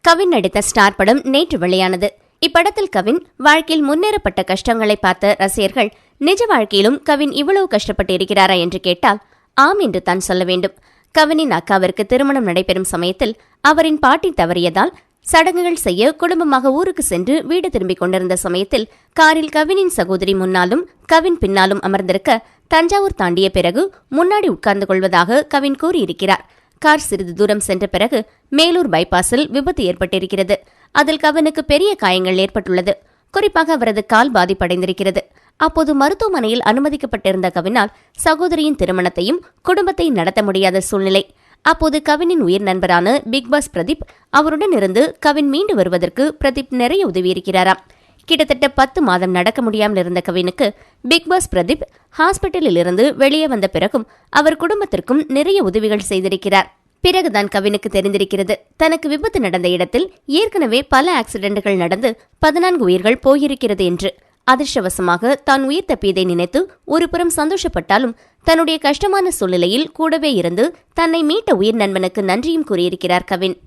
கவின் நடித்த ஸ்டார் படம் நேற்று வெளியானது. இப்படத்தில் கவின் வாழ்க்கையில் முன்னேறப்பட்ட கஷ்டங்களை பார்த்த ரசிகர்கள் நிஜ வாழ்க்கையிலும் கவின் இவ்வளவு கஷ்டப்பட்டு இருக்கிறாரா என்று கேட்டால் ஆம் என்று தான் சொல்ல வேண்டும். கவினின் அக்காவிற்கு திருமணம் நடைபெறும் சமயத்தில் அவரின் பாட்டி தவறியதால் சடங்குகள் செய்ய குடும்பமாக ஊருக்கு சென்று வீடு திரும்பிக் கொண்டிருந்த சமயத்தில் காரில் கவினின் சகோதரி முன்னாலும் கவின் பின்னாலும் அமர்ந்திருக்க தஞ்சாவூர் தாண்டிய பிறகு முன்னாடி உட்கார்ந்து கொள்வதாக கவின் கூறியிருக்கிறார். கார் சிறிது தூரம் சென்ற பிறகு மேலூர் பைபாஸில் விபத்து ஏற்பட்டிருக்கிறது. அதில் கவினுக்கு பெரிய காயங்கள் ஏற்பட்டுள்ளது. குறிப்பாக அவரது கால் பாதிப்படைந்திருக்கிறது. அப்போது மருத்துவமனையில் அனுமதிக்கப்பட்டிருந்த கவினால் சகோதரியின் திருமணத்தையும் குடும்பத்தையும் நடத்த முடியாத சூழ்நிலை. அப்போது கவினின் உயிர் நண்பரான பிக்பாஸ் பிரதீப் அவருடன் இருந்து கவின் மீண்டு வருவதற்கு பிரதீப் நிறைய உதவியிருக்கிறாராம். கிட்டத்தட்ட 10 மாதம் நடக்க முடியாமல் இருந்த கவினுக்கு பிக்பாஸ் பிரதீப் ஹாஸ்பிட்டலில் இருந்து வெளியே வந்த பிறகும் அவர் குடும்பத்திற்கும் நிறைய உதவிகள் செய்திருக்கிறார். பிறகுதான் கவினுக்கு தெரிந்திருக்கிறது, தனக்கு விபத்து நடந்த இடத்தில் ஏற்கனவே பல ஆக்சிடென்ட்கள் நடந்து 14 உயிர்கள் போயிருக்கிறது என்று. அதிர்ஷ்டவசமாக தான் உயிர் தப்பியதை நினைத்து ஒருபுறம் சந்தோஷப்பட்டாலும் தன்னுடைய கஷ்டமான சூழ்நிலையில் கூடவே இருந்து தன்னை மீட்ட உயிர் நண்பனுக்கு நன்றியும் கூறியிருக்கிறார் கவின்.